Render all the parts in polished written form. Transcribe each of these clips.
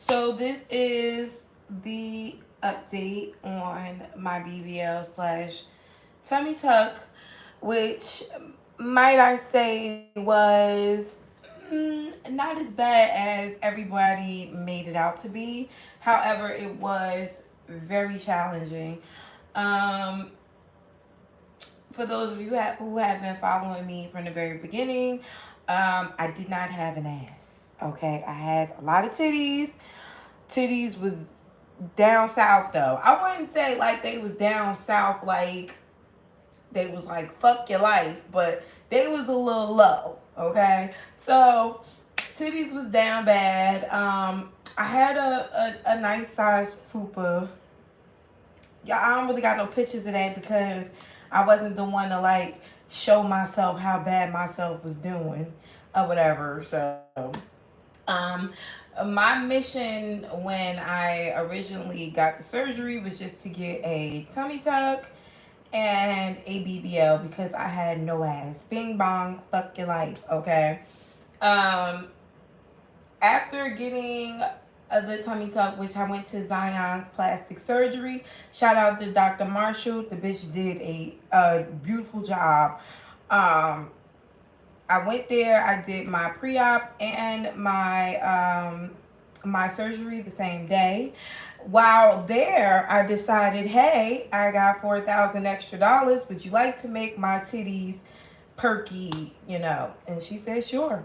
So this is the update on my BBL slash tummy tuck, which might I say was not as bad as everybody made it out to be. However, it was very challenging. Um, for those of you who have been following me from the very beginning, I did not have an ass. Okay, I had a lot of titties. Titties was down south though. I wouldn't say like they was down south like they was like fuck your life, but they was a little low. Okay, so titties was down bad. I had a nice size fupa. Yeah, I don't really got no pictures of that because I wasn't the one to like show myself how bad myself was doing or whatever. So, um, my mission when I originally got the surgery was just to get a tummy tuck and a BBL because I had no ass. Bing bong, fuck your life, okay? Um, After getting the tummy tuck, which I went to Zion's plastic surgery. Shout out to Dr. Marshall. The bitch did a beautiful job. Um, I went there. I did my pre-op and my surgery the same day. While there, I decided, hey, I got $4,000 extra dollars. Would you like to make my titties perky? And she said, sure.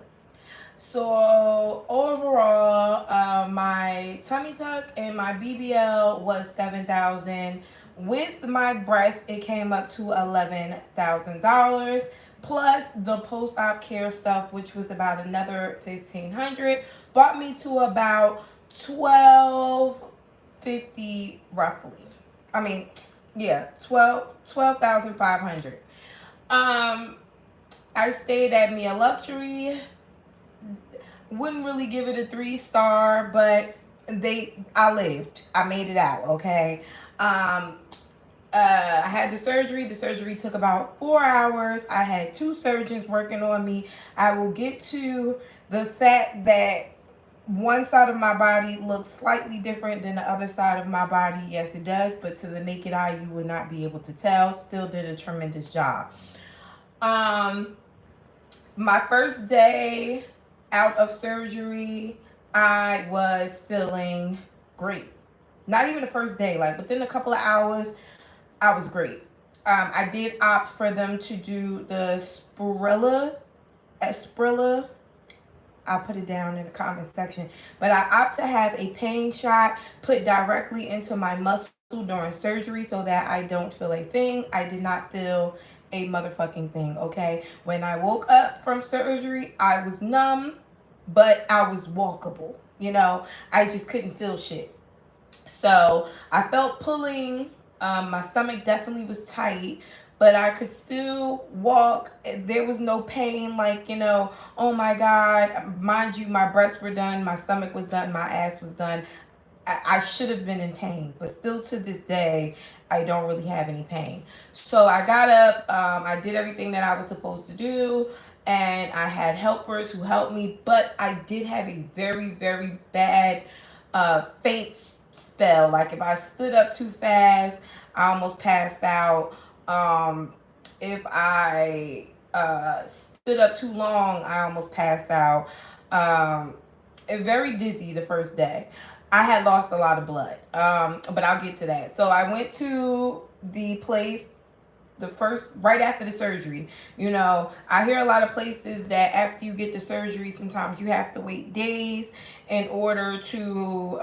So overall, my tummy tuck and my BBL was 7,000. With my breast, it came up to $11,000 plus the post-op care stuff, which was about another 1,500. Brought me to about 1250 roughly. I mean, yeah, 12,500. I stayed at Mia Luxury. Wouldn't really give it a 3-star, but I lived. I made it out, okay? I had the surgery. The surgery took about 4 hours. I had 2 surgeons working on me. I will get to the fact that one side of my body looks slightly different than the other side of my body. Yes, it does, but to the naked eye, you would not be able to tell. Still did a tremendous job. My first day out of surgery, I was feeling great. Not even the first day, like within a couple of hours, I was great. I did opt for them to do the Sprilla. I'll put it down in the comment section. But I opt to have a pain shot put directly into my muscle during surgery so that I don't feel a thing. I did not feel a motherfucking thing, okay? When I woke up from surgery, I was numb, but I was walkable. I just couldn't feel shit. So I felt pulling. My stomach definitely was tight, but I could still walk. There was no pain, like, oh my God. Mind you, my breasts were done, my stomach was done, my ass was done. I should have been in pain, but still to this day, I don't really have any pain. So I got up, I did everything that I was supposed to do, and I had helpers who helped me, but I did have a very, very bad faint spell. Like if I stood up too fast, I almost passed out. If I stood up too long, I almost passed out. Very dizzy the first day. I had lost a lot of blood, but I'll get to that. So I went to the place right after the surgery. I hear a lot of places that after you get the surgery, sometimes you have to wait days in order to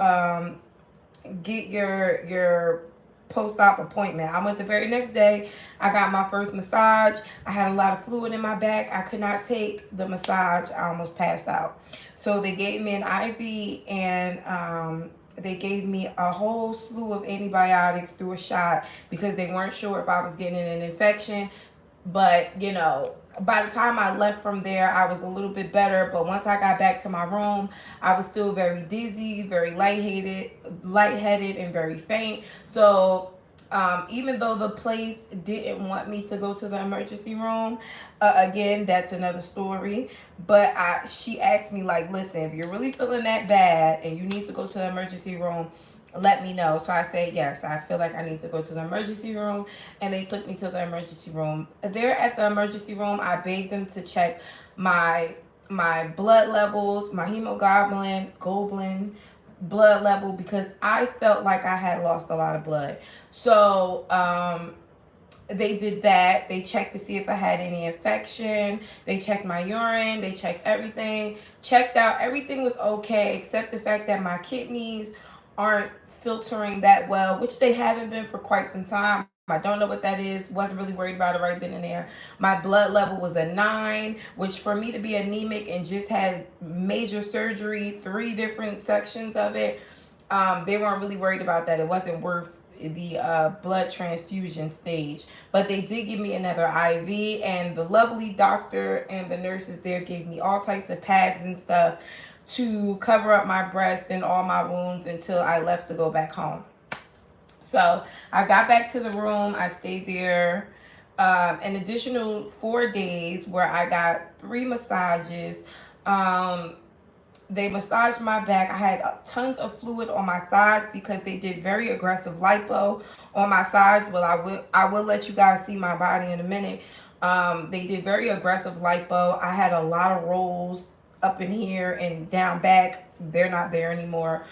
get your post-op appointment. I went the very next day. I got my first massage. I had a lot of fluid in my back. I could not take the massage. I almost passed out. So they gave me an IV and they gave me a whole slew of antibiotics through a shot because they weren't sure if I was getting an infection. But, by the time I left from there, I was a little bit better. But once I got back to my room, I was still very dizzy, very lightheaded, and very faint. So Even though the place didn't want me to go to the emergency room, again, that's another story. But she asked me, like, listen, if you're really feeling that bad and you need to go to the emergency room, let me know. So I said, yes, I feel like I need to go to the emergency room. And they took me to the emergency room. There at the emergency room, I begged them to check my blood levels, my globin blood level, because I felt like I had lost a lot of blood. So they did that. They checked to see if I had any infection. They checked my urine. They checked everything. Checked out. Everything was okay, except the fact that my kidneys aren't filtering that well, which they haven't been for quite some time. I don't know what that is. Wasn't really worried about it right then and there. My blood level was a 9, which for me to be anemic and just had major surgery, 3 different sections of it, they weren't really worried about that. It wasn't worth the blood transfusion stage. But they did give me another IV, and the lovely doctor and the nurses there gave me all types of pads and stuff to cover up my breast and all my wounds until I left to go back home. So I got back to the room. I stayed there an additional 4 days where I got 3 massages. They massaged my back. I had tons of fluid on my sides because they did very aggressive lipo on my sides. Well, I will let you guys see my body in a minute. They did very aggressive lipo. I had a lot of rolls up in here and down back. They're not there anymore.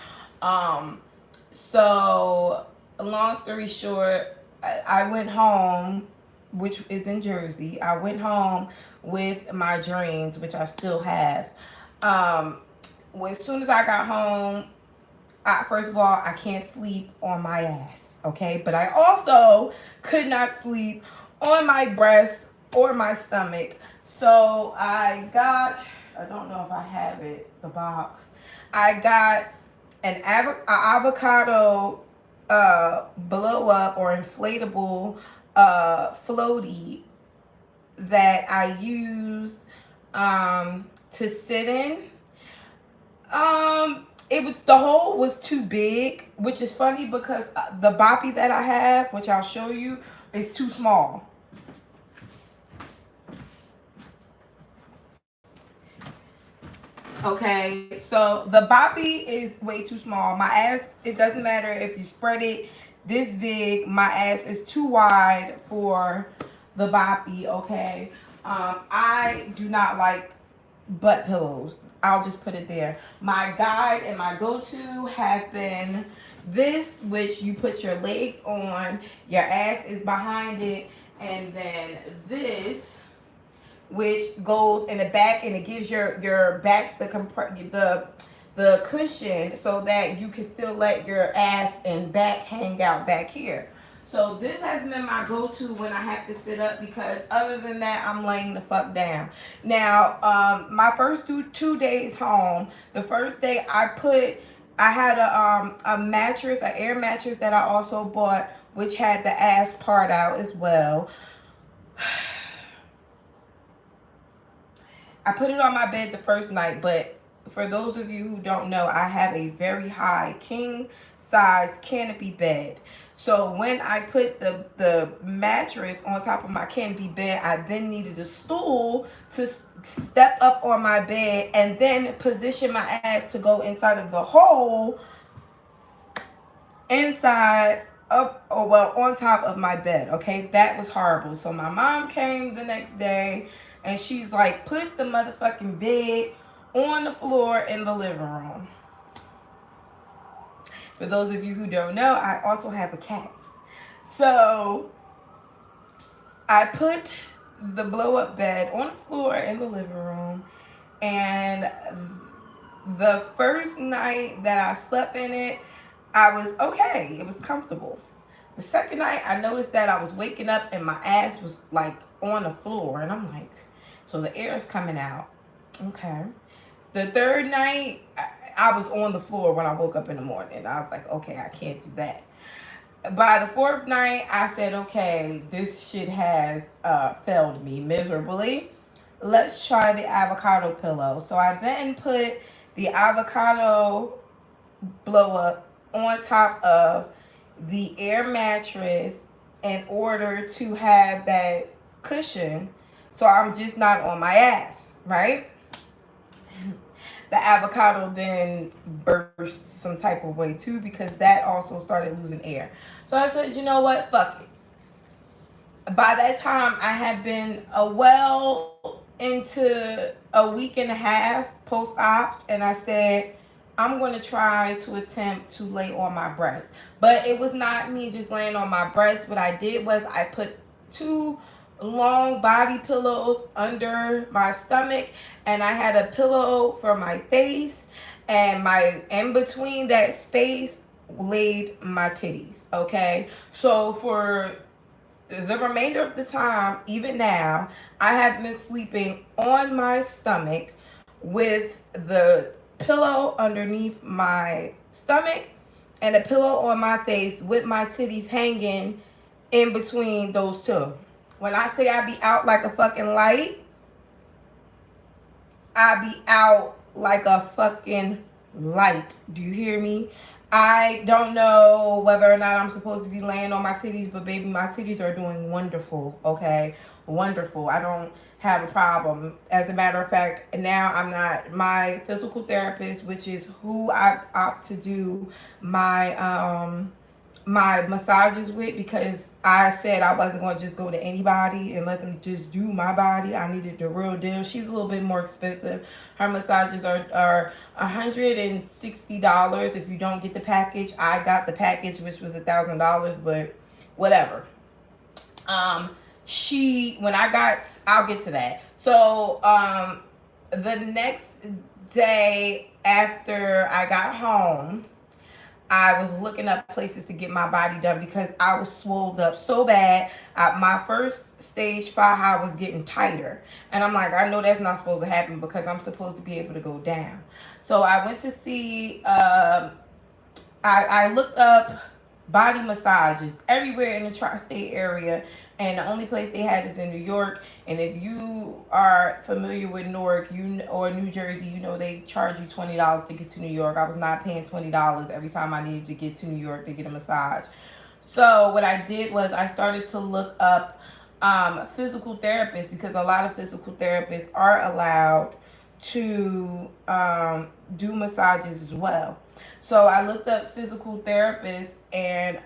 So long story short, I went home, which is in Jersey. I went home with my drains, which I still have. As soon as I got home, first of all, I can't sleep on my ass, okay? But I also could not sleep on my breast or my stomach. So I don't know if I have it, the box. I got an avocado blow up or inflatable floaty that I used to sit in. The hole was too big, which is funny because the boppy that I have, which I'll show you, is too small. Okay, so the boppy is way too small. My ass, it doesn't matter if you spread it this big, my ass is too wide for the boppy, okay? I do not like butt pillows. I'll just put it there. My guide and my go-to have been this, which you put your legs on, your ass is behind it, and then this, which goes in the back and it gives your back the cushion so that you can still let your ass and back hang out back here. So this has been my go-to when I have to sit up, because other than that, I'm laying the fuck down. Now, my first 2 days home, the first day I had a mattress, an air mattress that I also bought, which had the ass part out as well. I put it on my bed the first night, but for those of you who don't know, I have a very high king size canopy bed. So when I put the mattress on top of my canopy bed, I then needed a stool to step up on my bed and then position my ass to go inside of the hole inside of, or well, on top of my bed. Okay, that was horrible. So my mom came the next day and she's like, put the motherfucking bed on the floor in the living room. For those of you who don't know, I also have a cat. So I put the blow up bed on the floor in the living room, and the first night that I slept in it, I was okay. It was comfortable. The second night, I noticed that I was waking up and my ass was like on the floor, and I'm like, so the air is coming out. Okay. The third night, I was on the floor when I woke up in the morning. I was like, okay, I can't do that. By the fourth night, I said, okay, this shit has failed me miserably. Let's try the avocado pillow. So I then put the avocado blow up on top of the air mattress in order to have that cushion so I'm just not on my ass, right? The avocado then burst some type of way too because that also started losing air. So I said, you know what? Fuck it. By that time, I had been into a week and a half post ops, and I said, I'm going to try to attempt to lay on my breast. But it was not me just laying on my breast. What I did was I put two long body pillows under my stomach, and I had a pillow for my face, and my in between that space laid my titties. Okay, so for the remainder of the time, even now, I have been sleeping on my stomach with the pillow underneath my stomach and a pillow on my face with my titties hanging in between those two. When I say I be out like a fucking light, I be out like a fucking light. Do you hear me? I don't know whether or not I'm supposed to be laying on my titties, but baby, my titties are doing wonderful, okay? Wonderful. I don't have a problem. As a matter of fact, now I'm not my physical therapist, which is who I opt to do my massages with, because I said I wasn't going to just go to anybody and let them just do my body. I needed the real deal. She's a little bit more expensive. Her massages are $160 if you don't get the package. I got the package, which was $1,000, but whatever. When I got, I'll get to that. So the next day after I got home, I was looking up places to get my body done because I was swolled up so bad. My first stage faja was getting tighter. And I'm like, I know that's not supposed to happen because I'm supposed to be able to go down. So I went to see, I looked up body massages everywhere in the tri-state area, and the only place they had is in New York. And if you are familiar with Newark, or New Jersey, you know they charge you $20 to get to New York. I was not paying $20 every time I needed to get to New York to get a massage. So what I did was I started to look up physical therapists, because a lot of physical therapists are allowed to do massages as well. So I looked up physical therapists, and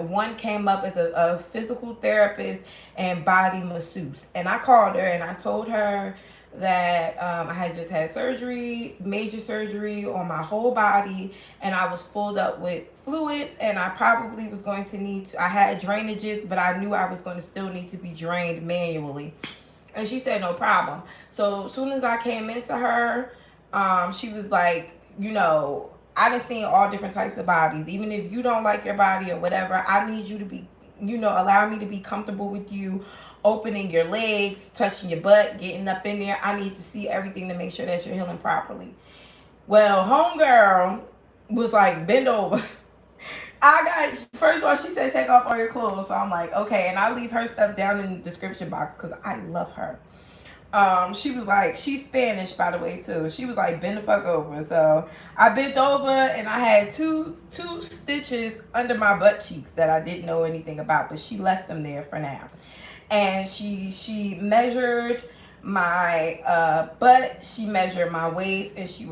one came up as a physical therapist and body masseuse. And I called her and I told her that I had just had surgery, major surgery on my whole body, and I was filled up with fluids, and I probably was going to need to, I had drainages, but I knew I was going to still need to be drained manually. And she said, no problem. So as soon as I came into her, she was like, I done seen all different types of bodies. Even if you don't like your body or whatever, I need you to be, allow me to be comfortable with you, opening your legs, touching your butt, getting up in there. I need to see everything to make sure that you're healing properly. Well, homegirl was like, bend over. First of all, she said, take off all your clothes. So I'm like, okay. And I'll leave her stuff down in the description box because I love her. She was like, she's Spanish, by the way, too. She was like, bend the fuck over. So I bent over, and I had two stitches under my butt cheeks that I didn't know anything about, but she left them there for now. And she measured my butt, she measured my waist, and she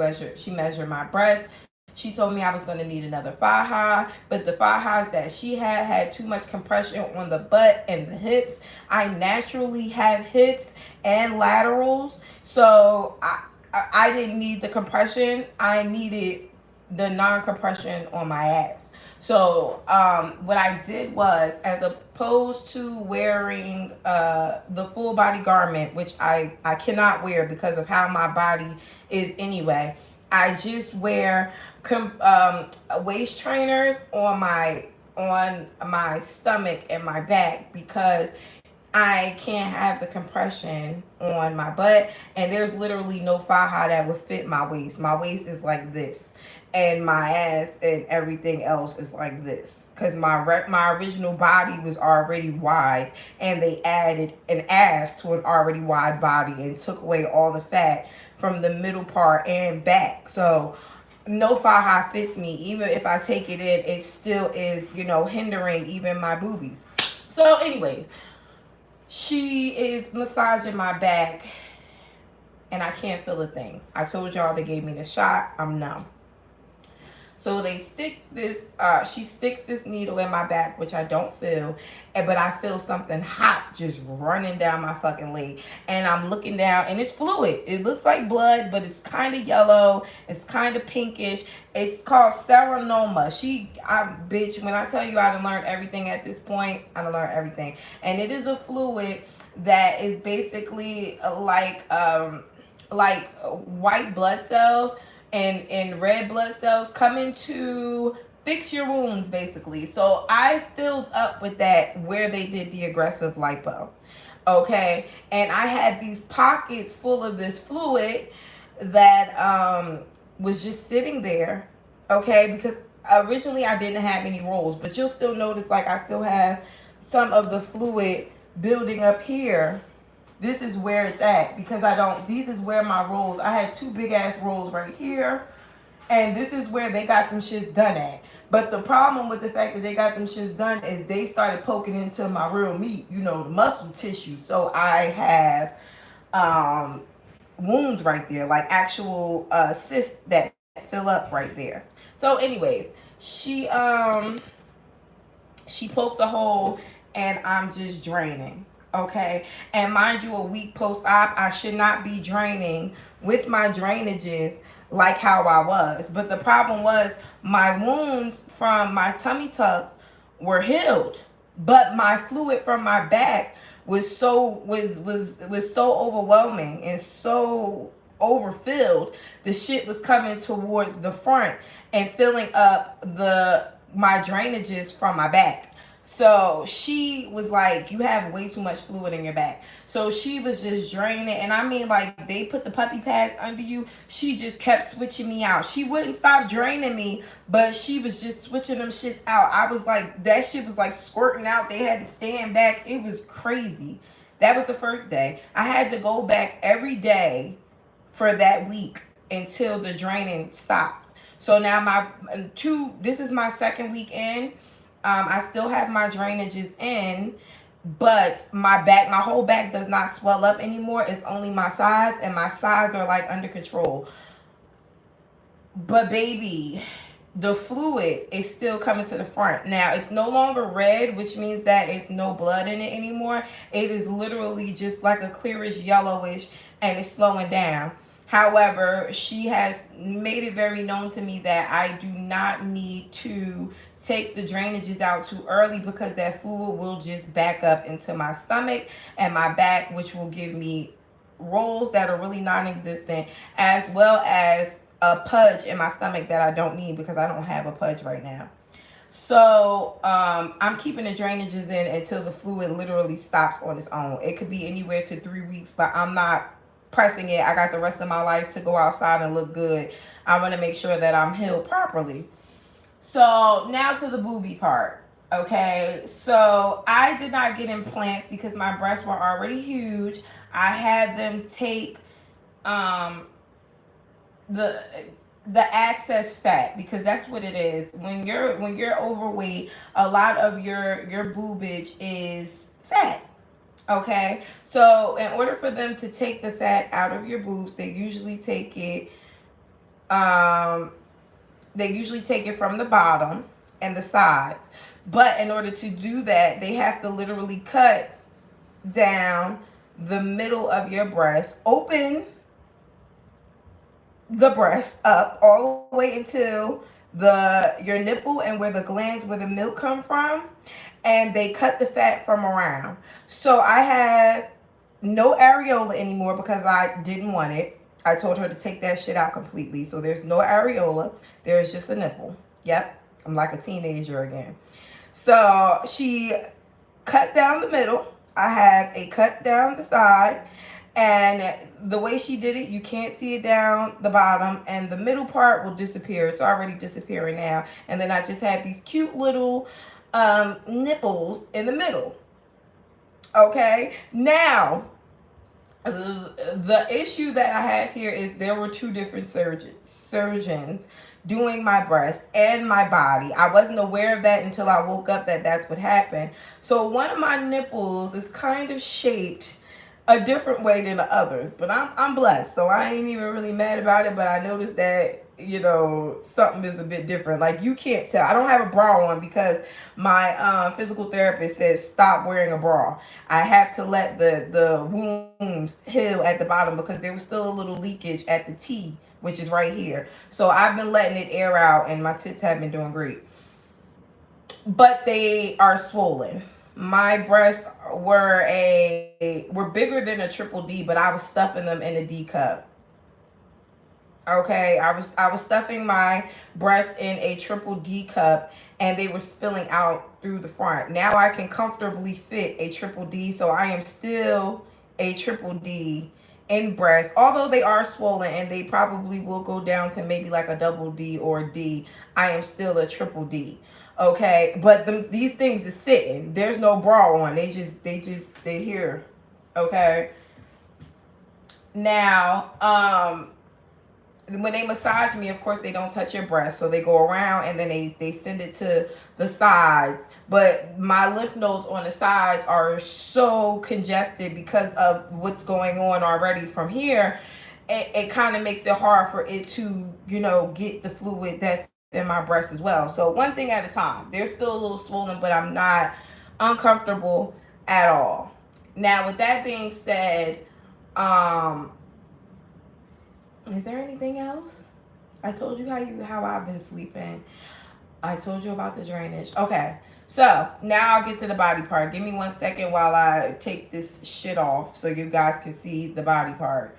measured my breast. She told me I was going to need another faja, but the fajas that she had too much compression on the butt and the hips. I naturally have hips and laterals, so I didn't need the compression. I needed the non-compression on my abs. So what I did was, as opposed to wearing the full body garment, which I cannot wear because of how my body is anyway, I just wear waist trainers on my stomach and my back, because I can't have the compression on my butt, and there's literally no faja that would fit my waist. My waist is like this, and my ass and everything else is like this, because my original body was already wide, and they added an ass to an already wide body and took away all the fat from the middle part and back. So no faja fits me. Even if I take it in, it still is, hindering even my boobies. So, anyways, she is massaging my back, and I can't feel a thing. I told y'all they gave me the shot. I'm numb. So they stick this, she sticks this needle in my back, which I don't feel, but I feel something hot just running down my fucking leg. And I'm looking down, and it's fluid. It looks like blood, but it's kind of yellow. It's kind of pinkish. It's called serenoma. Bitch, when I tell you I done learned everything at this point, I done learned everything. And it is a fluid that is basically like white blood cells and red blood cells coming to fix your wounds, basically. So I filled up with that where they did the aggressive lipo. Okay, and I had these pockets full of this fluid that was just sitting there. Okay, because originally I didn't have any rolls, but you'll still notice like I still have some of the fluid building up here. This is where it's at because these is where my rolls, I had two big ass rolls right here, and this is where they got them shits done at. But the problem with the fact that they got them shits done is they started poking into my real meat, the muscle tissue. So I have wounds right there, like actual cysts that fill up right there. So anyways, she pokes a hole, and I'm just draining. Okay, and mind you, a week post-op, I should not be draining with my drainages like how I was. But the problem was my wounds from my tummy tuck were healed, but my fluid from my back was so overwhelming and so overfilled. The shit was coming towards the front and filling up my drainages from my back. So she was like, you have way too much fluid in your back. So she was just draining. And I mean, like, they put the puppy pads under you. She just kept switching me out. She wouldn't stop draining me, but she was just switching them shits out. I was like, that shit was like squirting out. They had to stand back. It was crazy. That was the first day. I had to go back every day for that week until the draining stopped. So now this is my second week in. I still have my drainages in, but my whole back does not swell up anymore. It's only my sides, and my sides are like under control. But baby, the fluid is still coming to the front. Now, it's no longer red, which means that it's no blood in it anymore. It is literally just like a clearish yellowish, and it's slowing down. However, she has made it very known to me that I do not need to take the drainages out too early because that fluid will just back up into my stomach and my back, which will give me rolls that are really non-existent, as well as a pudge in my stomach that I don't need because I don't have a pudge right now. So I'm keeping the drainages in until the fluid literally stops on its own. It could be anywhere to 3 weeks, but I'm not pressing it. I got the rest of my life to go outside and look good. I want to make sure that I'm healed properly. So now to the boobie part. Okay, so I did not get implants because my breasts were already huge. I had them take the excess fat, because that's what it is. When you're overweight, a lot of your boobage is fat. Okay, so in order for them to take the fat out of your boobs, they usually take it from the bottom and the sides. But in order to do that, they have to literally cut down the middle of your breast, open the breast up all the way until your nipple and where the glands where the milk come from, and they cut the fat from around. So I have no areola anymore because I didn't want it. I told her to take that shit out completely. So there's no areola. There's just a nipple. Yep, I'm like a teenager again. So she cut down the middle. I have a cut down the side. And the way she did it, you can't see it down the bottom, and the middle part will disappear. It's already disappearing now. And then I just had these cute little nipples in the middle. Okay, now the issue that I have here is there were two different surgeons doing my breast and my body. I wasn't aware of that until I woke up that that's what happened. So one of my nipples is kind of shaped a different way than the others, but I'm blessed, so I ain't even really mad about it. But I noticed that, you know, something is a bit different. Like, you can't tell. I don't have a bra on because my physical therapist says stop wearing a bra. I have to let the wounds heal at the bottom because there was still a little leakage at the T, which is right here. So I've been letting it air out, and my tits have been doing great, but they are swollen. My breasts were bigger than a triple D, but I was stuffing them in a D cup. Okay, I was stuffing my breasts in a triple D cup, and they were spilling out through the front. Now I can comfortably fit a triple D, so I am still a triple D in breasts. Although they are swollen and they probably will go down to maybe like a double D or a D, I am still a triple D. Okay, but these things is sitting. There's no bra on. They here. Okay. Now, when they massage me, of course, they don't touch your breast. So they go around and then they send it to the sides. But my lymph nodes on the sides are so congested because of what's going on already from here. It kind of makes it hard for it to, you know, get the fluid that's in my breast as well. So one thing at a time. They're still a little swollen, but I'm not uncomfortable at all. Now, with that being said, um, is there anything else? I told you how I've been sleeping. I told you about the drainage. Okay. So now I'll get to the body part. Give me 1 second while I take this shit off so you guys can see the body part.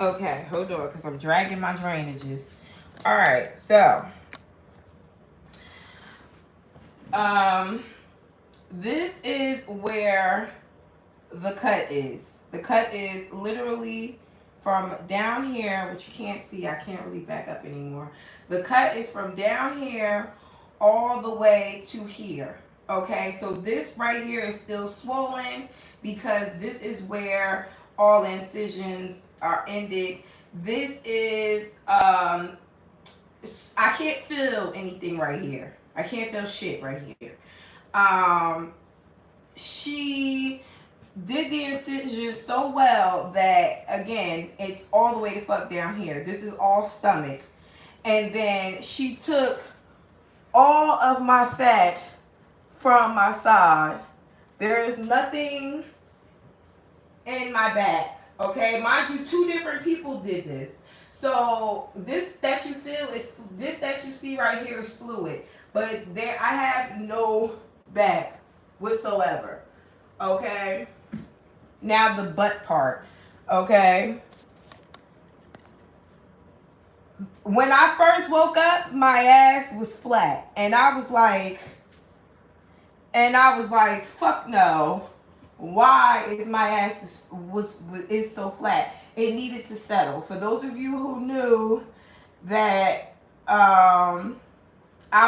Okay, hold on, because I'm dragging my drainages. All right, so um, this is where the cut is. The cut is literally from down here, which you can't see. I can't really back up anymore. The cut is from down here all the way to here. Okay, so this right here is still swollen because this is where all incisions are ended. This is I can't feel anything right here. I can't feel shit right here. She did the incision so well that, again, it's all the way to fuck down here. This is all stomach. And then she took all of my fat from my side. There is nothing in my back. Okay, mind you, 2 different people did this. So this that you feel is this that you see right here is fluid, but there I have no back whatsoever. Okay. Now the butt part. Okay. When I first woke up, my ass was flat, and I was like, fuck no. Why is my ass is so flat? It needed to settle. For those of you who knew that I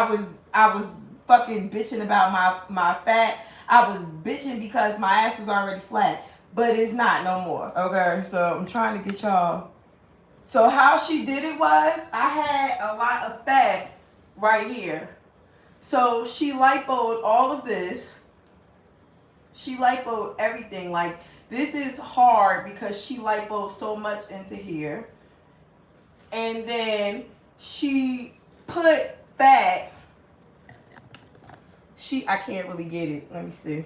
was fucking bitching about my fat, I was bitching because my ass was already flat, but it's not no more. Okay, so I'm trying to get y'all. So how she did it was, I had a lot of fat right here. So she lipoed all of this. She lipoed everything. Like, this is hard because she lipoed so much into here. And then she put fat. I can't really get it. Let me see.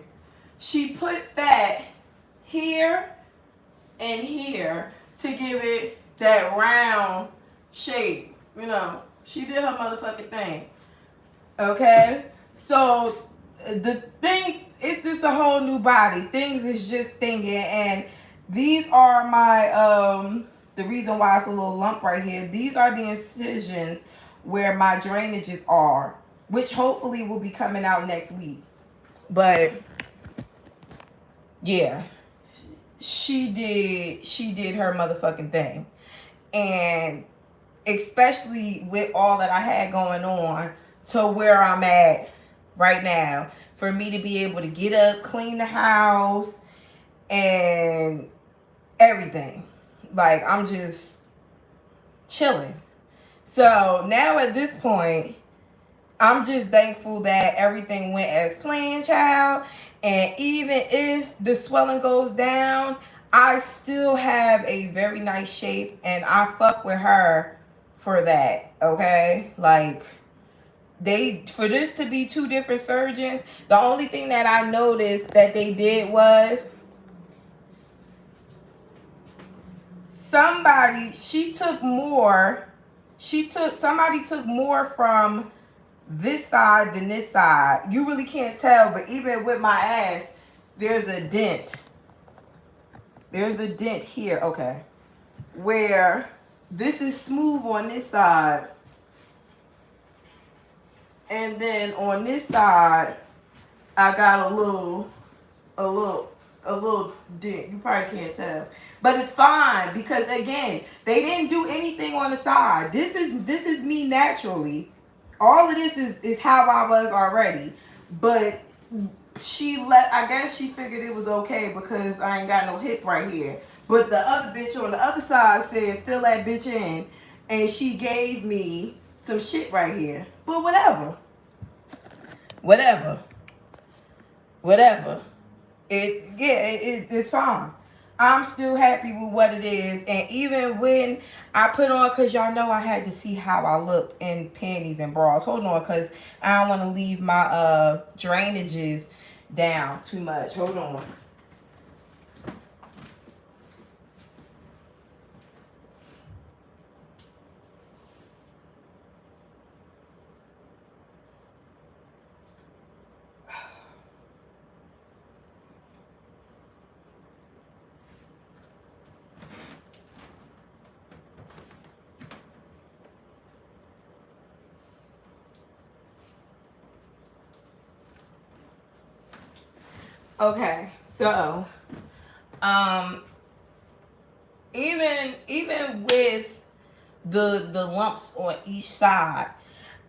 She put fat here and here to give it that round shape. You know, she did her motherfucking thing. Okay? So the things, it's just a whole new body. Things is just thinking, and these are my the reason why it's a little lump right here. These are the incisions where my drainages are, which hopefully will be coming out next week. But yeah, she did her motherfucking thing. And especially with all that I had going on to where I'm at right now, for me to be able to get up, clean the house, and everything. Like, I'm just chilling. So now at this point, I'm just thankful that everything went as planned, child. And even if the swelling goes down, I still have a very nice shape, and I fuck with her for that. Okay? Like, for this to be two different surgeons, the only thing that I noticed that they did was somebody took more from this side than this side. You really can't tell, but even with my ass, there's a dent. There's a dent here, okay. Where this is smooth on this side. And then on this side, I got a little dent. You probably can't tell. But it's fine because again, they didn't do anything on the side. This is me naturally. All of this is how I was already. But I guess she figured it was okay because I ain't got no hip right here. But the other bitch on the other side said fill that bitch in, and she gave me some shit right here. But whatever. Whatever. Whatever. It's fine. I'm still happy with what it is. And even when I put on, because y'all know I had to see how I looked in panties and bras. Hold on, because I don't want to leave my drainages down too much. Hold on. Okay, so even with the lumps on each side,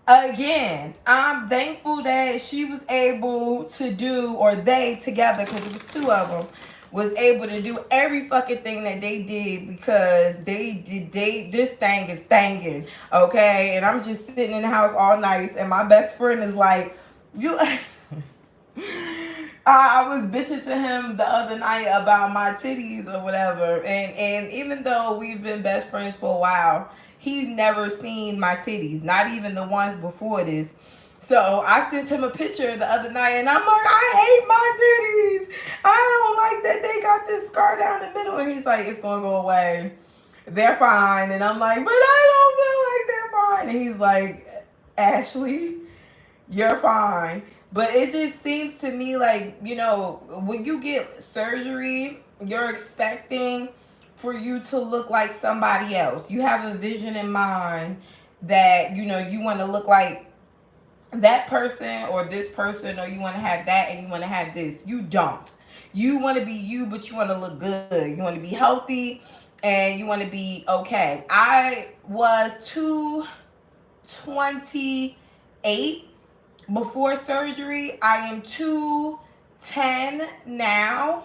again, I'm thankful that she was able to do, or they together, because it was two of them, was able to do every fucking thing that they did, because this thing is thangin', okay? And I'm just sitting in the house all night, and my best friend is like, you I was bitching to him the other night about my titties or whatever, and even though we've been best friends for a while, he's never seen my titties, not even the ones before this. So I sent him a picture the other night, and I'm like, I hate my titties. I don't like that they got this scar down the middle. And he's like, it's gonna go away. They're fine. And I'm like, but I don't feel like they're fine. And he's like, Ashley, you're fine. But it just seems to me like, when you get surgery, you're expecting for you to look like somebody else. You have a vision in mind that, you want to look like that person or this person, or you want to have that and you want to have this. You don't. You want to be you, but you want to look good. You want to be healthy and you want to be okay. I was 228 before surgery. I am 210 now,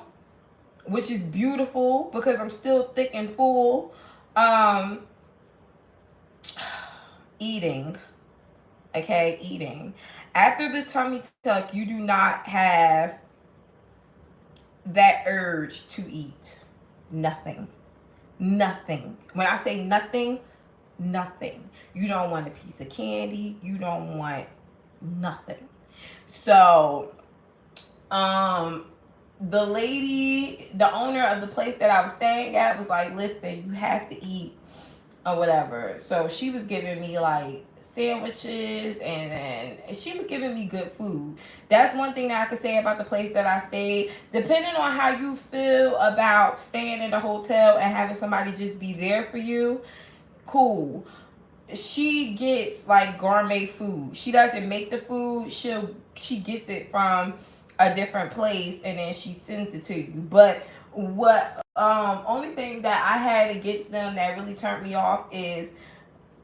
which is beautiful because I'm still thick and full. Eating. Okay, eating. After the tummy tuck, you do not have that urge to eat. Nothing. Nothing. When I say nothing, nothing. You don't want a piece of candy. You don't want nothing. So, the lady, the owner of the place that I was staying at was like, listen, you have to eat or whatever. So she was giving me like sandwiches and she was giving me good food. That's one thing that I could say about the place that I stayed. Depending on how you feel about staying in a hotel and having somebody just be there for you, cool. She gets like gourmet food. She doesn't make the food. She gets it from a different place and then she sends it to you. But what only thing that I had against them that really turned me off is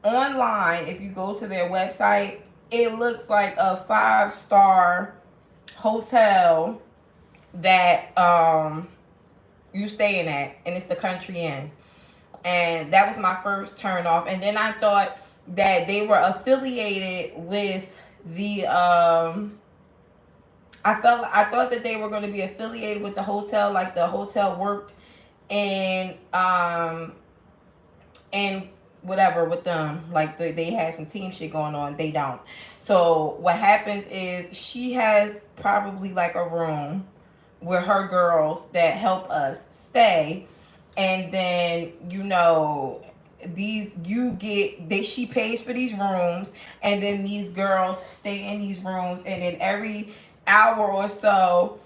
online. If you go to their website, it looks like a 5-star hotel that you staying at, and it's the Country Inn. And that was my first turn off. And then I thought that they were affiliated with the I thought that they were going to be affiliated with the hotel, like the hotel worked and and whatever with them, like they had some team shit going on. They don't. So what happens is she has probably like a room with her girls that help us stay, and then these you get they she pays for these rooms, and then these girls stay in these rooms, and then every hour or so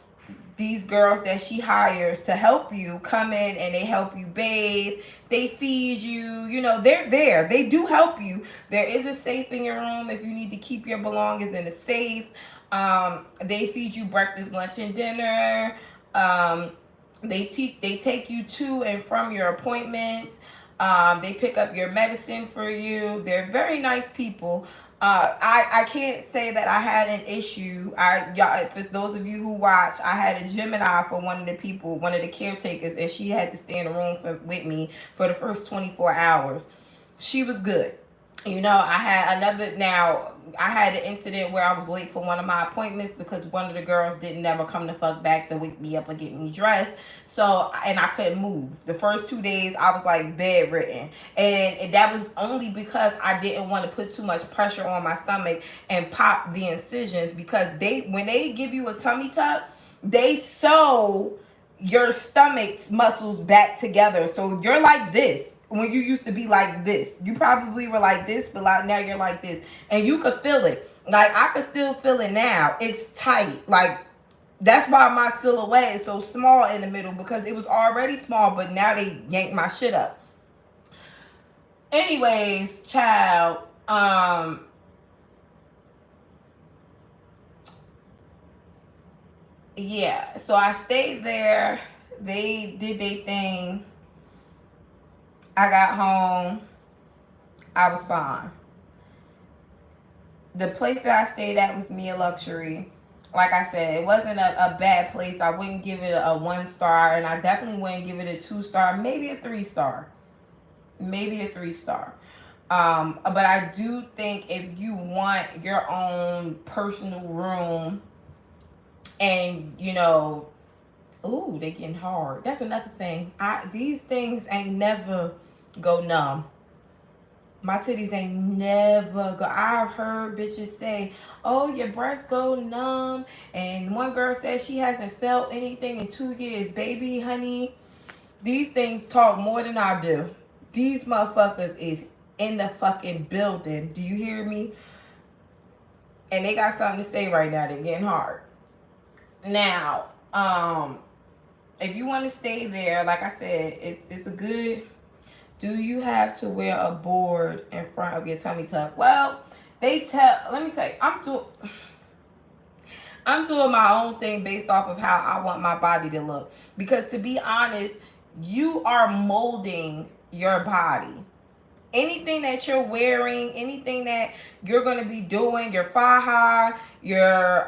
these girls that she hires to help you come in and they help you bathe, they feed you, they're there, they do help you. There is a safe in your room if you need to keep your belongings in a safe. They feed you breakfast, lunch, and dinner. They take you to and from your appointments. They pick up your medicine for you. They're very nice people. I can't say that I had an issue. Y'all, for those of you who watch, I had a Gemini for one of the people, one of the caretakers, and she had to stay in the room with me for the first 24 hours. She was good. I had I had an incident where I was late for one of my appointments because one of the girls didn't never come the fuck back to wake me up or get me dressed. So, and I couldn't move. The first 2 days I was like bedridden. And that was only because I didn't want to put too much pressure on my stomach and pop the incisions, because when they give you a tummy tuck, they sew your stomach's muscles back together. So you're like this. When you used to be like this, you probably were like this, but like now you're like this, and you could feel it. Like I could still feel it now. It's tight. Like that's why my silhouette is so small in the middle, because it was already small, but now they yanked my shit up. Anyways, child, yeah. So I stayed there. They did their thing. I got home. I was fine. The place that I stayed at was Mia Luxury. Like I said, it wasn't a bad place. I wouldn't give it a 1-star, and I definitely wouldn't give it a 2-star, maybe a 3-star. Maybe a 3-star. But I do think if you want your own personal room and, ooh, they getting hard. That's another thing. These things ain't never go numb. My titties ain't never go. I've heard bitches say, "Oh, your breasts go numb," and one girl said she hasn't felt anything in 2 years. Baby, honey, these things talk more than I do. These motherfuckers is in the fucking building. Do you hear me? And they got something to say right now. They're getting hard. Now, if you want to stay there, like I said, it's a good. Do you have to wear a board in front of your tummy tuck? Well, let me tell you, I'm doing my own thing based off of how I want my body to look. Because to be honest, you are molding your body. Anything that you're wearing, anything that you're going to be doing, your faja, your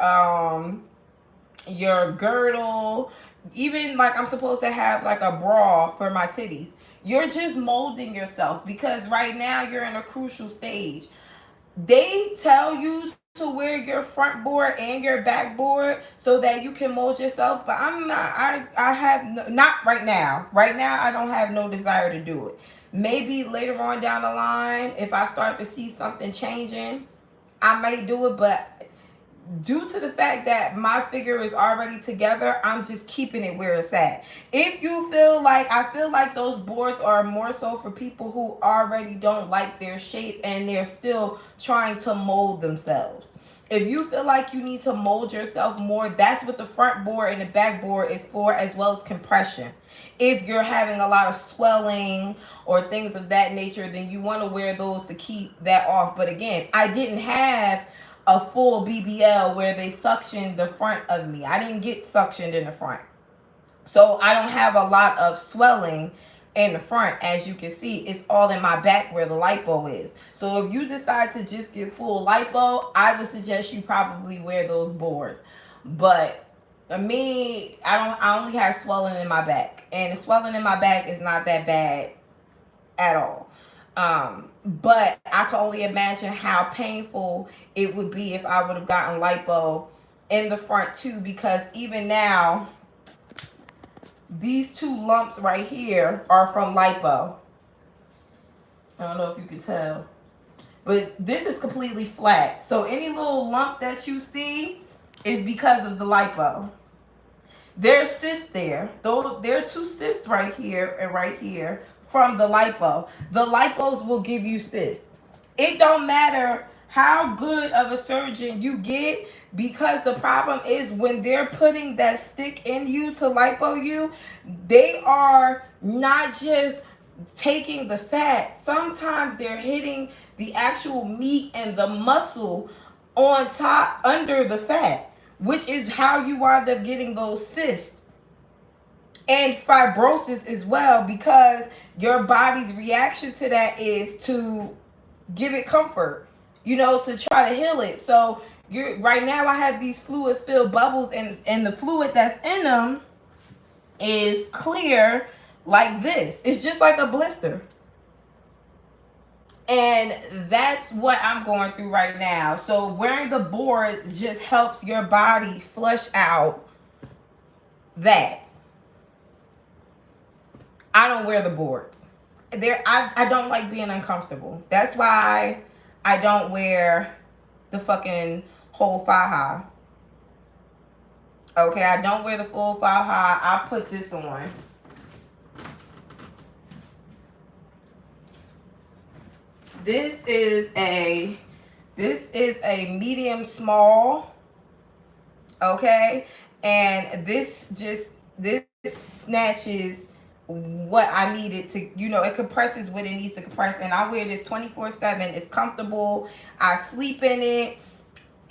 girdle, even like I'm supposed to have like a bra for my titties. You're just molding yourself, because right now you're in a crucial stage. They tell you to wear your front board and your back board so that you can mold yourself, but I'm not. I have not right now. Right now, I don't have no desire to do it. Maybe later on down the line, if I start to see something changing, I may do it, but due to the fact that my figure is already together, I'm just keeping it where it's at. If you feel like, I feel like those boards are more so for people who already don't like their shape and they're still trying to mold themselves. If you feel like you need to mold yourself more, that's what the front board and the back board is for, as well as compression. If you're having a lot of swelling or things of that nature, then you want to wear those to keep that off. But again, I didn't have a full BBL where they suctioned the front of me. I didn't get suctioned in the front. So I don't have a lot of swelling in the front. As you can see, it's all in my back where the lipo is. So if you decide to just get full lipo, I would suggest you probably wear those boards. But me, I only have swelling in my back. And the swelling in my back is not that bad at all. But I can only imagine how painful it would be if I would have gotten lipo in the front too, because even now, these two lumps right here are from lipo. I don't know if you can tell, but this is completely flat. So any little lump that you see is because of the lipo. There's cysts there. Though there are two cysts right here and right here from the lipo. The lipos will give you cysts. It don't matter how good of a surgeon you get, because the problem is when they're putting that stick in you to lipo you, they are not just taking the fat. Sometimes they're hitting the actual meat and the muscle on top under the fat, which is how you wind up getting those cysts and fibrosis as well, because your body's reaction to that is to give it comfort, to try to heal it. So right now I have these fluid filled bubbles, and the fluid that's in them is clear like this. It's just like a blister. And that's what I'm going through right now. So wearing the boards just helps your body flush out that. I don't wear the boards. I don't like being uncomfortable. That's why I don't wear the fucking whole faja. Okay, I don't wear the full faja. I put this on. This is a medium small. Okay, and this snatches what I needed to, it compresses what it needs to compress. And I wear this 24/7. It's comfortable. I sleep in it,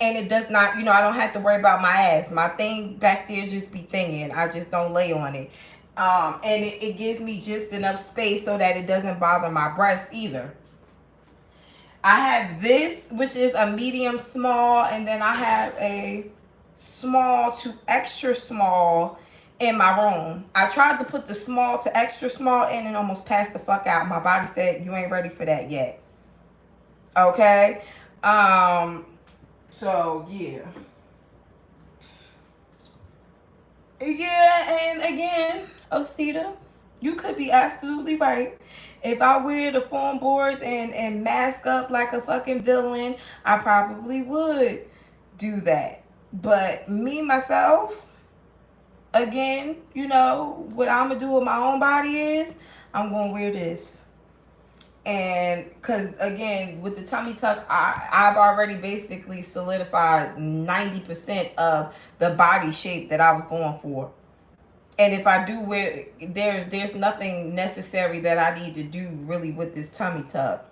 and it does not, I don't have to worry about my ass. My thing back there just be thinging. I just don't lay on it. And it gives me just enough space so that it doesn't bother my breast either. I have this, which is a medium small, and then I have a small to extra small in my room. I tried to put the small to extra small in and almost passed the fuck out. My body said, you ain't ready for that yet. Okay? So, yeah. Yeah, and again, Osita, you could be absolutely right. If I wear the foam boards and mask up like a fucking villain, I probably would do that. But me, myself, again, what I'm going to do with my own body is I'm going to wear this. And because, again, with the tummy tuck, I've already basically solidified 90% of the body shape that I was going for. And if I do wear, there's nothing necessary that I need to do really with this tummy tuck.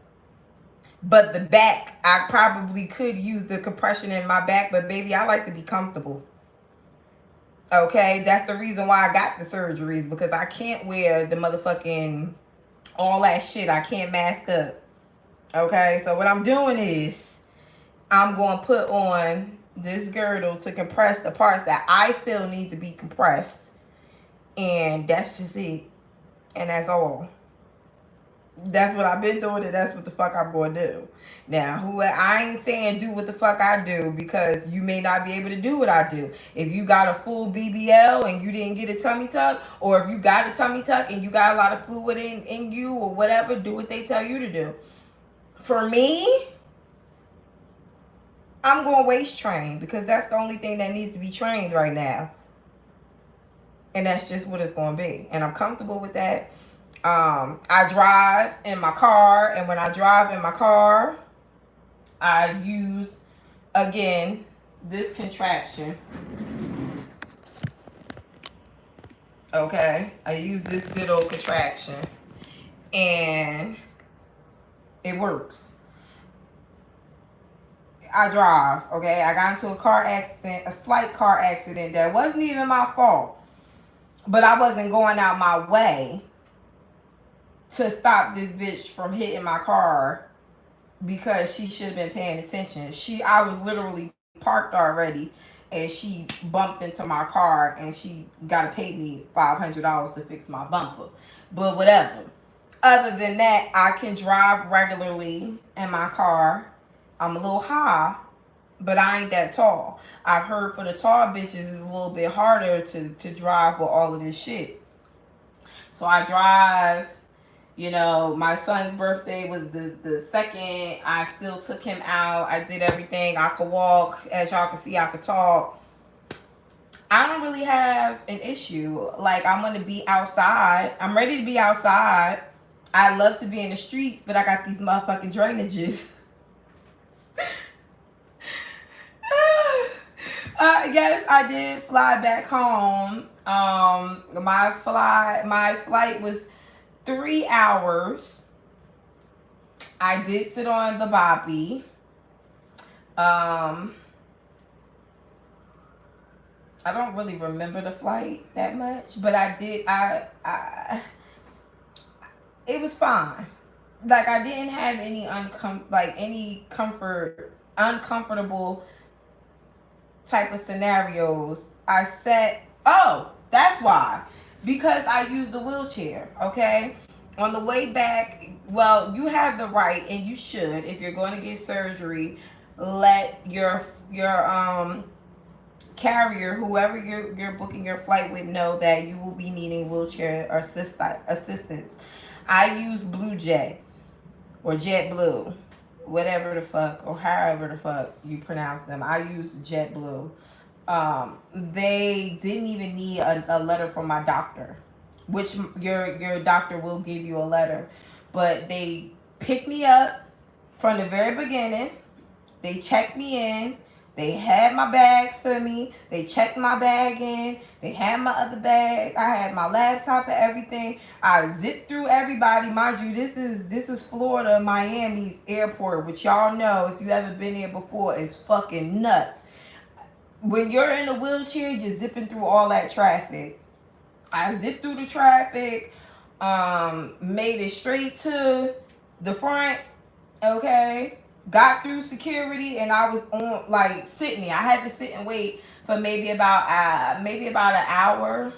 But the back, I probably could use the compression in my back, but baby, I like to be comfortable. Okay, that's the reason why I got the surgeries, because I can't wear the motherfucking all that shit. I can't mask up. Okay, so what I'm doing is I'm going to put on this girdle to compress the parts that I feel need to be compressed. And that's just it. And that's all. That's what I've been doing, and that's what the fuck I'm going to do. Now, I ain't saying do what the fuck I do, because you may not be able to do what I do. If you got a full BBL and you didn't get a tummy tuck, or if you got a tummy tuck and you got a lot of fluid in you or whatever, do what they tell you to do. For me, I'm going to waist train, because that's the only thing that needs to be trained right now. And that's just what it's going to be. And I'm comfortable with that. I drive in my car. And when I drive in my car, I use, again, this contraption. Okay. I use this good old contraption. And it works. I drive, okay? I got into a car accident, a slight car accident that wasn't even my fault. But I wasn't going out my way to stop this bitch from hitting my car because she should have been paying attention. I was literally parked already, and she bumped into my car, and she got to pay me $500 to fix my bumper. But whatever. Other than that, I can drive regularly in my car. I'm a little high, but I ain't that tall. I've heard for the tall bitches it's a little bit harder to drive with all of this shit. So I drive. You know, my son's birthday was the second. I still took him out. I did everything. I could walk. As y'all can see, I could talk. I don't really have an issue. Like, I'm going to be outside. I'm ready to be outside. I love to be in the streets, but I got these motherfucking drainages. Yes, I did fly back home. My flight was 3 hours. I did sit on the Bobby. I don't really remember the flight that much, but I did. It was fine. Like, I didn't have any uncomfortable type of scenarios. I sat. Oh, that's why. Because I used the wheelchair. Okay. On the way back, well, you have the right, and you should, if you're going to get surgery, let your carrier, whoever you're booking your flight with, know that you will be needing wheelchair assistance. I use Blue Jet or JetBlue, whatever the fuck, or however the fuck you pronounce them. I use JetBlue. They didn't even need a letter from my doctor, which your doctor will give you a letter. But they picked me up from the very beginning. They checked me in. They had my bags for me. They checked my bag in. They had my other bag. I had my laptop and everything. I zipped through everybody. Mind you, this is Florida, Miami's airport, which y'all know if you haven't been here before, is fucking nuts. When you're in a wheelchair, you're zipping through all that traffic. I zipped through the traffic, made it straight to the front, okay? Got through security, and I was on, like, sitting there. I had to sit and wait for maybe about an hour,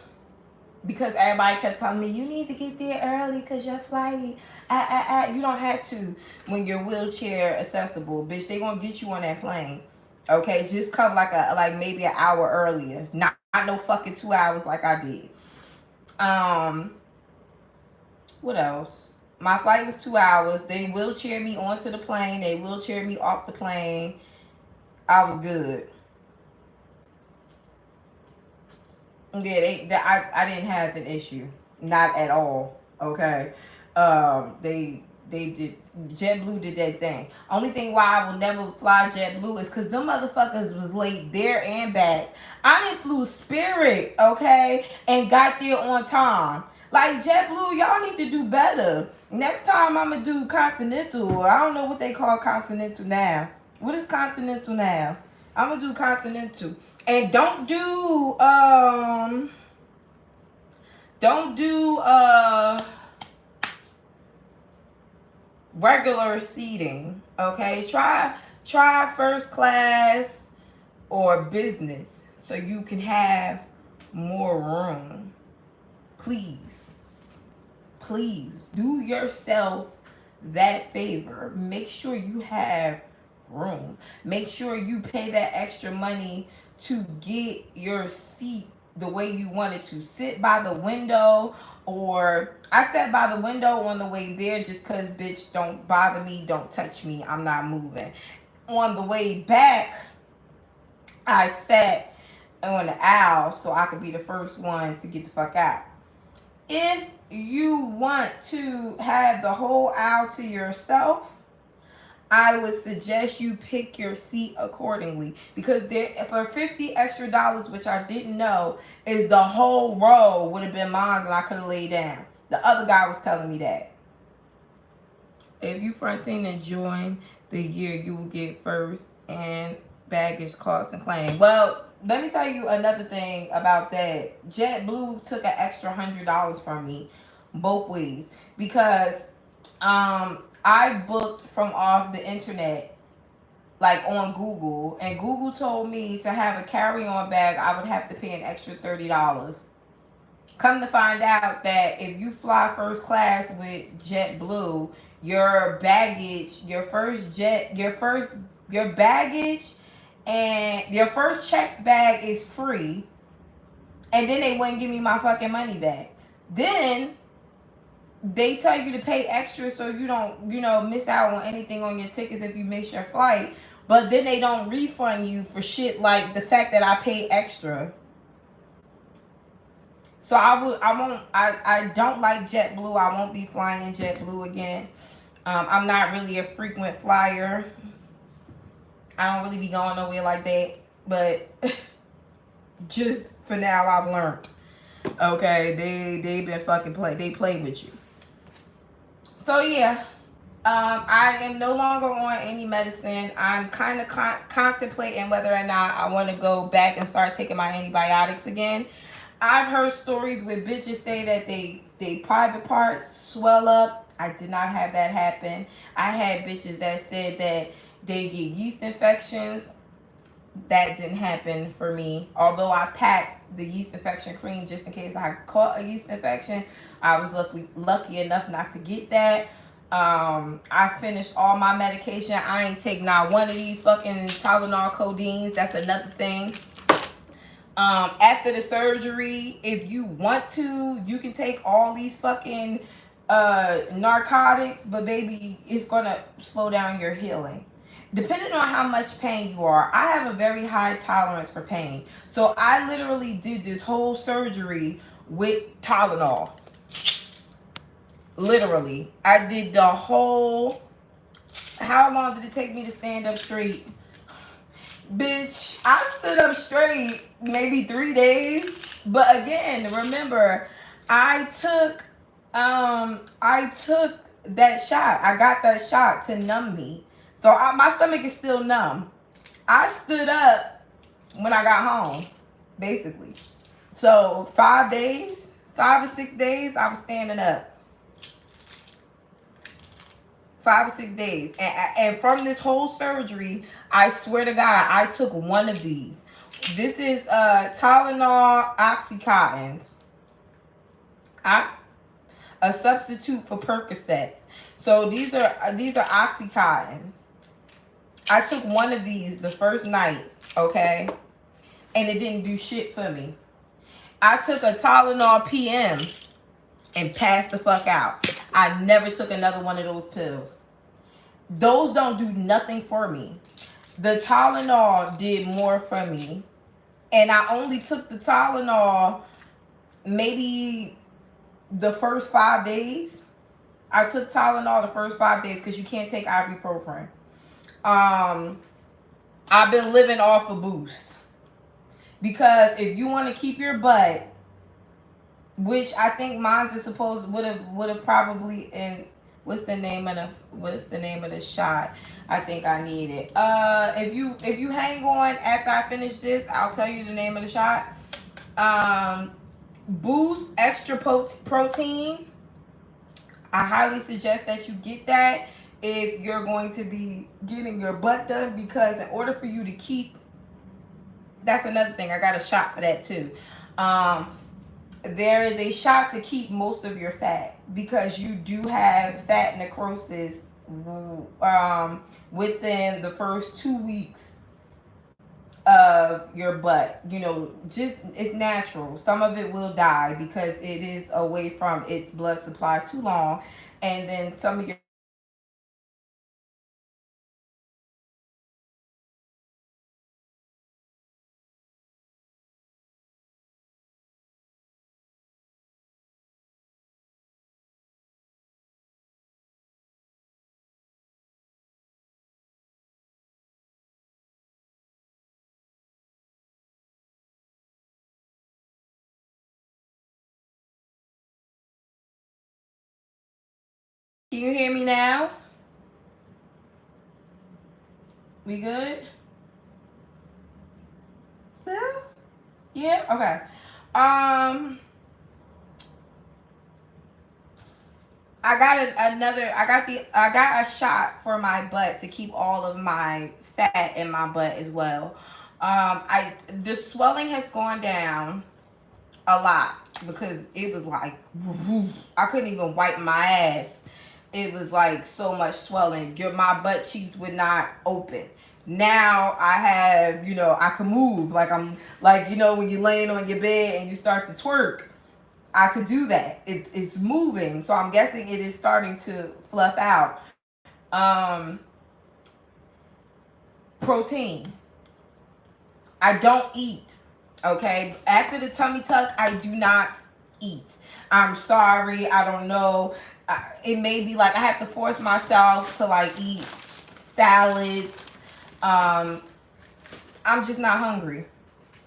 because everybody kept telling me, you need to get there early because your flight, you don't have to when you're wheelchair accessible, bitch. They gonna get you on that plane, okay? Just come like maybe an hour earlier, not no fucking 2 hours like I did. What else? My flight was 2 hours. They wheelchaired me onto the plane. They wheelchaired me off the plane. I was good. Yeah, I didn't have an issue, not at all. Okay, they did. JetBlue did that thing. Only thing why I will never fly JetBlue is because them motherfuckers was late there and back. I didn't flew Spirit, okay, and got there on time. Like, JetBlue, y'all need to do better. Next time I'm gonna do Continental. I don't know what they call Continental now. What is Continental now? I'm gonna do Continental. And don't do regular seating, okay? Try first class or business so you can have more room. Please do yourself that favor. Make sure you have room. Make sure you pay that extra money to get your seat the way you want it to. Sit by the window, or I sat by the window on the way there just because, bitch, don't bother me, don't touch me, I'm not moving. On the way back, I sat on the aisle so I could be the first one to get the fuck out. If you want to have the whole aisle to yourself, I would suggest you pick your seat accordingly, because there, for $50 extra, which I didn't know, is the whole row would have been mine and I could have laid down. The other guy was telling me that. If you fronting and join the year, you will get first and baggage costs and claim. Well, let me tell you another thing about that. JetBlue took an extra $100 from me, both ways, because I booked from off the internet, like on Google, and Google told me to have a carry-on bag, I would have to pay an extra $30. Come to find out that if you fly first class with JetBlue, your baggage, your baggage and your first check bag is free, and then they wouldn't give me my fucking money back. Then they tell you to pay extra so you don't, miss out on anything on your tickets if you miss your flight. But then they don't refund you for shit like the fact that I paid extra. So I don't like JetBlue. I won't be flying JetBlue again. I'm not really a frequent flyer. I don't really be going nowhere like that. But just for now, I've learned. Okay, they been fucking they play with you. So yeah, I am no longer on any medicine. I'm kind of contemplating whether or not I want to go back and start taking my antibiotics again. I've heard stories where bitches say that they private parts swell up. I did not have that happen. I had bitches that said that they get yeast infections. That didn't happen for me. Although I packed the yeast infection cream just in case I caught a yeast infection, I was lucky enough not to get that. I finished all my medication. I ain't take not one of these fucking Tylenol codeines. That's another thing. After the surgery, if you want to, you can take all these fucking narcotics, but baby, it's gonna slow down your healing. Depending on how much pain you are, I have a very high tolerance for pain. So I literally did this whole surgery with Tylenol. Literally. I did the whole. How long did it take me to stand up straight? Bitch, I stood up straight maybe 3 days. But again, remember, I took that shot. I got that shot to numb me. So my stomach is still numb. I stood up when I got home, basically. So 5 days, 5 or 6 days, I was standing up. 5 or 6 days. And from this whole surgery, I swear to God, I took one of these. This is Tylenol Oxycontin. A substitute for Percocets. So these are Oxycontins. I took one of these the first night, okay? And it didn't do shit for me. I took a Tylenol PM and passed the fuck out. I never took another one of those pills. Those don't do nothing for me. The Tylenol did more for me. And I only took the Tylenol maybe the first 5 days. I took Tylenol the first 5 days because you can't take ibuprofen. I've been living off a Boost. Because if you want to keep your butt, which I think mine is supposed would have probably in what's the name of the shot? I think I need it. If you hang on after I finish this, I'll tell you the name of the shot. Boost Extra Protein. I highly suggest that you get that if you're going to be getting your butt done, because in order for you to keep, that's another thing. I got a shot for that too. There is a shot to keep most of your fat, because you do have fat necrosis within the first 2 weeks of your butt. Just it's natural. Some of it will die because it is away from its blood supply too long, and then some of your Can you hear me now? We good? Still? Yeah? Okay. I got a shot for my butt to keep all of my fat in my butt as well. I The swelling has gone down a lot because it was like I couldn't even wipe my ass. It was like so much swelling. My butt cheeks would not open. Now I have, I can move. Like I'm like, when you're laying on your bed and you start to twerk, I could do that. It's moving. So I'm guessing it is starting to fluff out. Protein. I don't eat. Okay. After the tummy tuck, I do not eat. I'm sorry. I don't know. It may be like I have to force myself to like eat salads. Um, I'm just not hungry.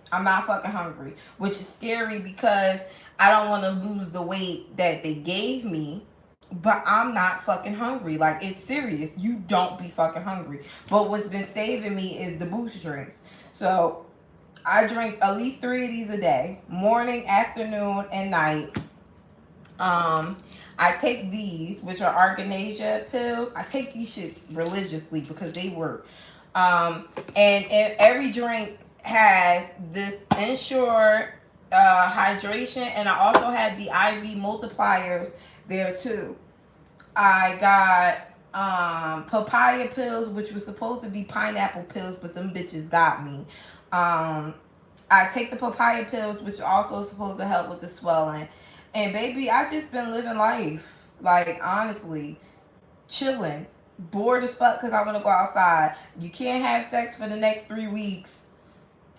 I'm not fucking hungry, which is scary because I don't want to lose the weight that they gave me, but I'm not fucking hungry. Like, it's serious. You don't be fucking hungry. But what's been saving me is the boost drinks. So I drink at least 3 of these a day, morning, afternoon, and night. I take these, which are arganesia pills. I take these shits religiously because they work. And every drink has this Ensure hydration, and I also had the IV multipliers there too. I got papaya pills, which was supposed to be pineapple pills, but them bitches got me. I take the papaya pills, which also supposed to help with the swelling. And baby, I just been living life. Like, honestly, chilling. Bored as fuck because I want to go outside. You can't have sex for the next 3 weeks.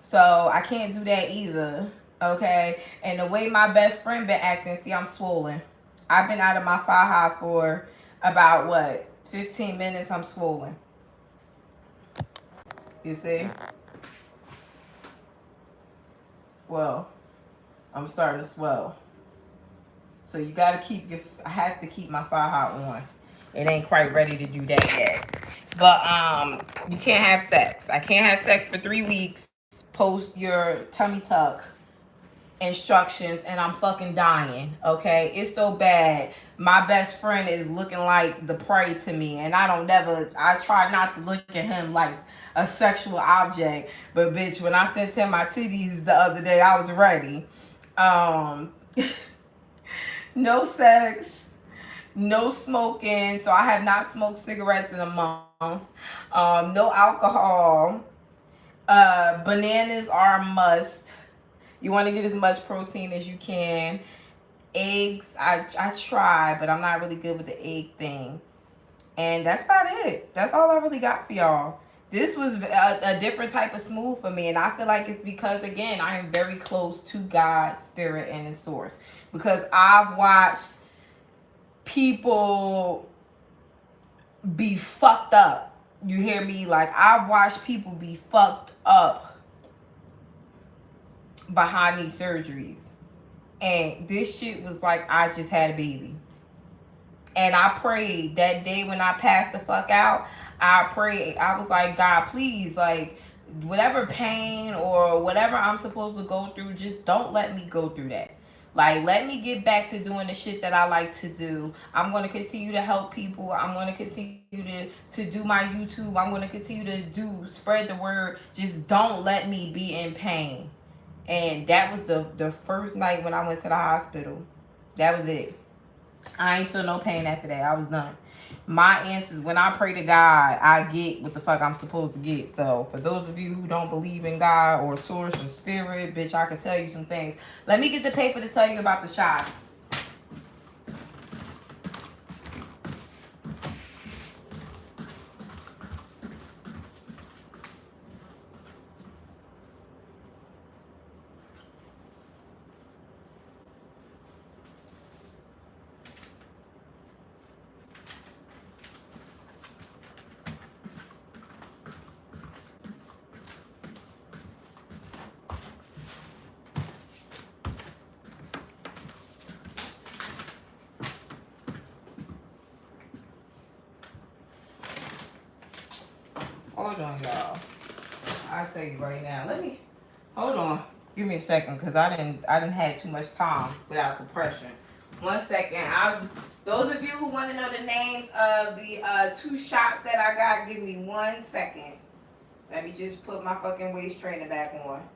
So I can't do that either. Okay? And the way my best friend been acting, see, I'm swollen. I've been out of my faja for about, 15 minutes. I'm swollen. You see? Well, I'm starting to swell. So you gotta I have to keep my faja on. It ain't quite ready to do that yet. But you can't have sex. I can't have sex for 3 weeks. Post your tummy tuck instructions, and I'm fucking dying. Okay, it's so bad. My best friend is looking like the prey to me, and I try not to look at him like a sexual object. But bitch, when I sent him my titties the other day, I was ready. No sex, no smoking. So I have not smoked cigarettes in a month. No alcohol. Bananas are a must. You want to get as much protein as you can. Eggs, I try, but I'm not really good with the egg thing. And that's about it. That's all I really got for y'all. This was a different type of smooth for me. And I feel like it's because, again, I am very close to God, Spirit, and His source. Because I've watched people be fucked up. You hear me? Like, I've watched people be fucked up behind these surgeries. And this shit was like, I just had a baby. And I prayed that day when I passed the fuck out. I prayed. I was like, God, please, like, whatever pain or whatever I'm supposed to go through, just don't let me go through that. Like, let me get back to doing the shit that I like to do. I'm going to continue to help people. I'm going to continue to do my YouTube. I'm going to continue to spread the word. Just don't let me be in pain. And that was the first night when I went to the hospital. That was it. I ain't feel no pain after that. I was done. My answers, when I pray to God, I get what the fuck I'm supposed to get. So for those of you who don't believe in God or source or spirit, bitch, I can tell you some things. Let me get the paper to tell you about the shots. Hold on, y'all. I'll tell you right now. Let me hold on. Give me a second, cause I didn't have too much time without compression. 1 second. Those of you who want to know the names of the 2 shots that I got, give me 1 second. Let me just put my fucking waist trainer back on.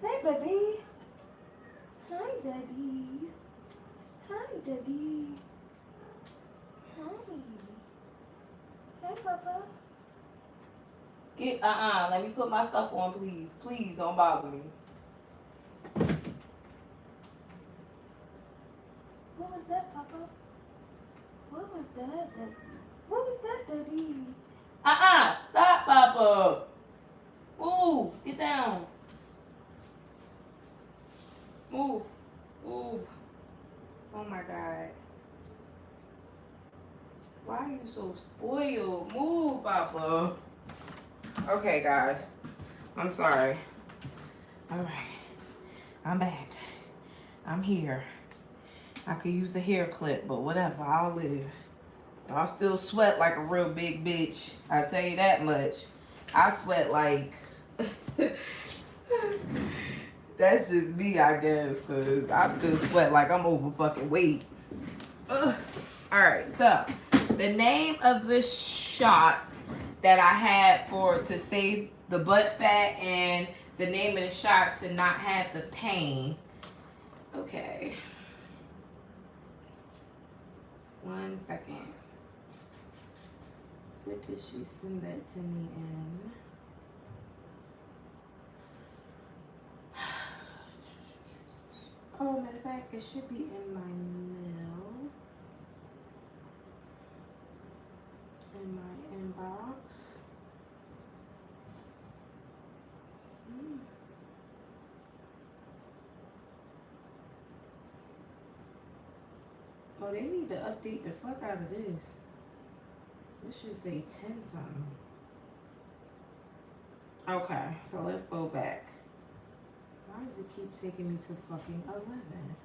Hey, baby. Hi, daddy. Hi, daddy. Hi. Hey, papa. Let me put my stuff on, please. Please don't bother me. What was that, papa? What was that? What was that, daddy? Stop, papa. Move. Get down. Move. Move. Oh my God. Why are you so spoiled? Move, papa. Okay, guys. I'm sorry. All right. I'm back. I'm here. I could use a hair clip, but whatever. I'll live. I still sweat like a real big bitch. I tell you that much. I sweat like... That's just me, I guess, because I still sweat like I'm over fucking weight. Ugh. All right, so the name of the shot that I had to save the butt fat and the name of the shot to not have the pain. Okay. 1 second. What did she send that to me in? Oh, matter of fact, it should be in my mail. In my inbox. Oh, they need to update the fuck out of this. This should say 10 something. Okay, so let's go back. Why does it keep taking me to fucking 11?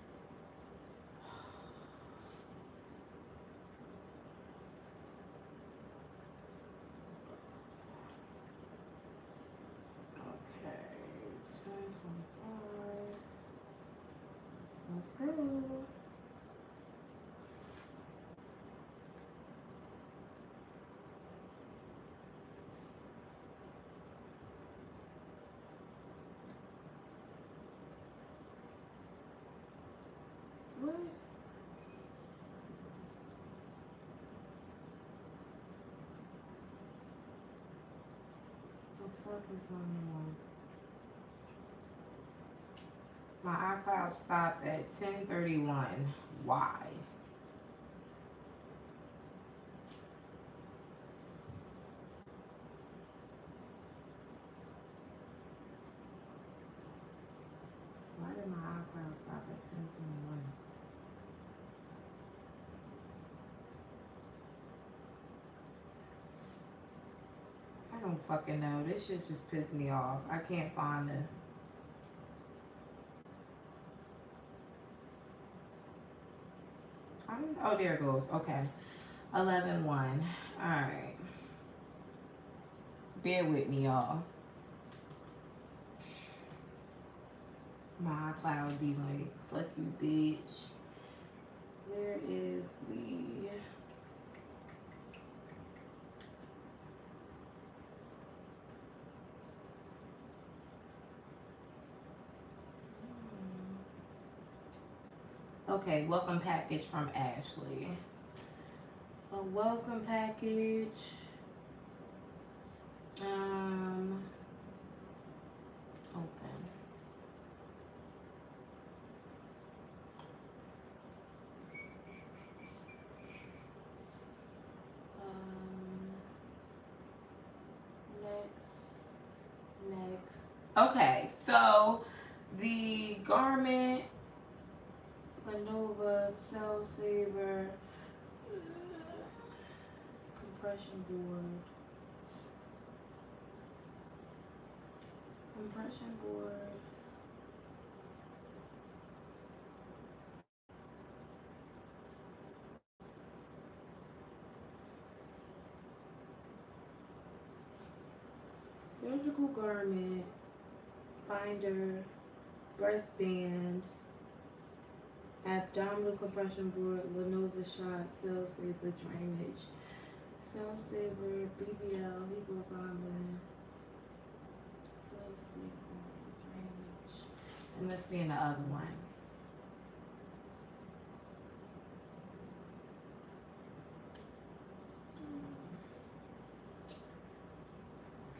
Okay, 10:25. Let's go. What? The fuck is going on? My iCloud stopped at 10:31. Why? Why did my iCloud stop at 10:21? I don't fucking know. This shit just pissed me off. I can't find it. Oh, there it goes. Okay. 11:1. Alright. Bear with me, y'all. My iCloud be like, fuck you, bitch. Where is the... Okay, welcome package from Ashley. A welcome package. Open. Next. Okay, so the garment Lenovo Cell Saver compression board. Compression board. Surgical garment, binder, breastband, abdominal compression board, Lenovo shot, cell saver drainage, cell saver, BBL, hemoglobin, cell saver drainage. And let's be in the other one.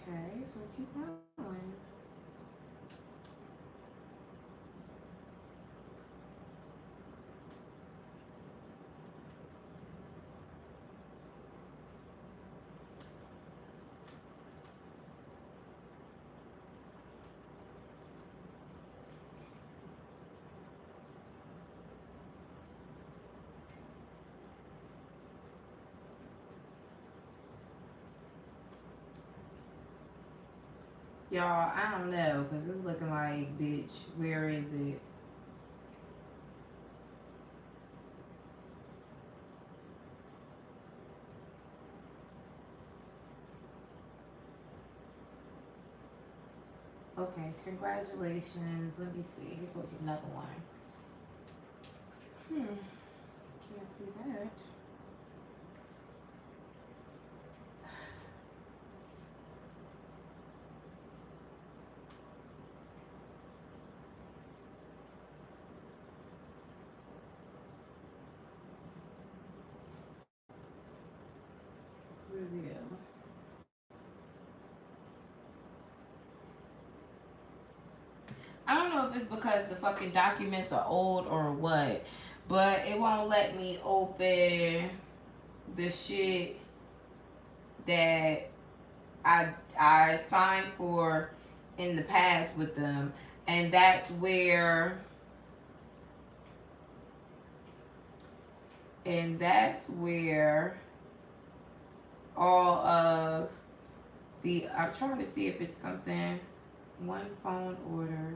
Okay, so keep going. Y'all, I don't know, because it's looking like, bitch, where is it? Okay, congratulations. Let me see. Here goes another one. Can't see that. Review. I don't know if it's because the fucking documents are old or what, but it won't let me open the shit that I signed for in the past with them, and that's where all of the, I'm trying to see if it's something. One phone order,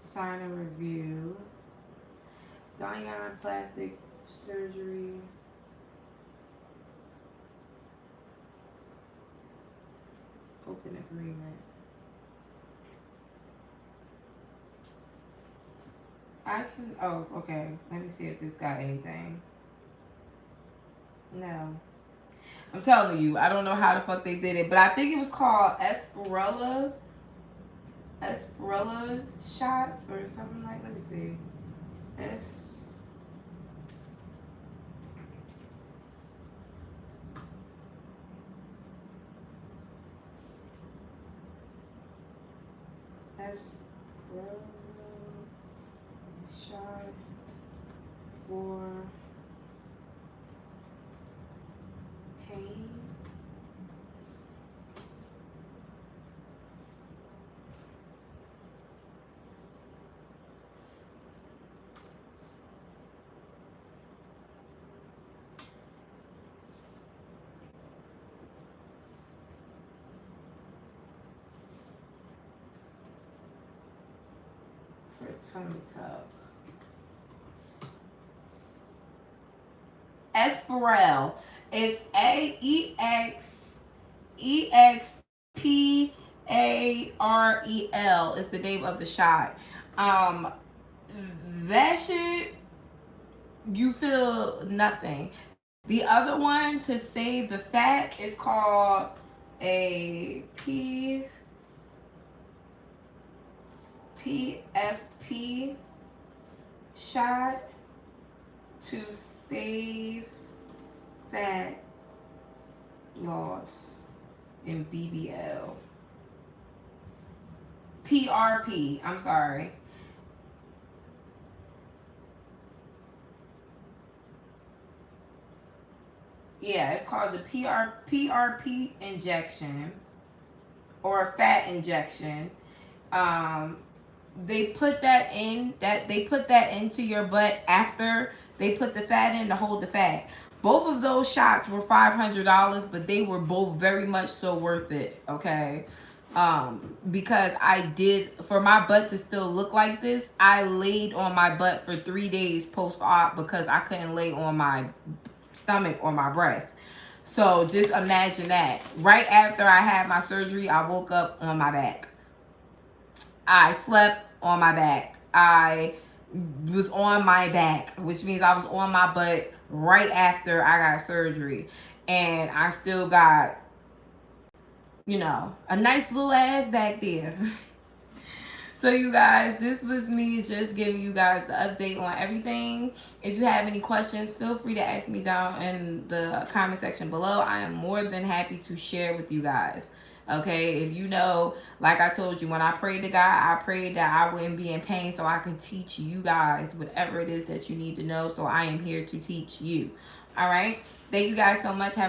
sign and review, Zion plastic surgery, open agreement. I can, oh, okay. Let me see if this got anything. No. I'm telling you, I don't know how the fuck they did it, but I think it was called Esperella shots or something like, let me see. Esperella shot for pain. For tummy tuck. Esperel. It's AEXPAREL is the name of the shot. That shit, you feel nothing. The other one to save the fat is called a PFP shot to save fat loss in BBL. PRP, I'm sorry. Yeah, it's called the PRP injection or fat injection. they put that into your butt after they put the fat in to hold the fat. Both of those shots were $500, but they were both very much so worth it. Okay. Because I did, for my butt to still look like this, I laid on my butt for 3 days post-op because I couldn't lay on my stomach or my breast. So just imagine that. Right after I had my surgery, I woke up on my back. I slept on my back. I was on my back, which means I was on my butt right after I got surgery. And I still got, a nice little ass back there. So you guys, this was me just giving you guys the update on everything. If you have any questions, feel free to ask me down in the comment section below. I am more than happy to share with you guys. Okay, if you know, like I told you, when I prayed to God, I prayed that I wouldn't be in pain so I could teach you guys whatever it is that you need to know. So I am here to teach you. All right. Thank you guys so much. Have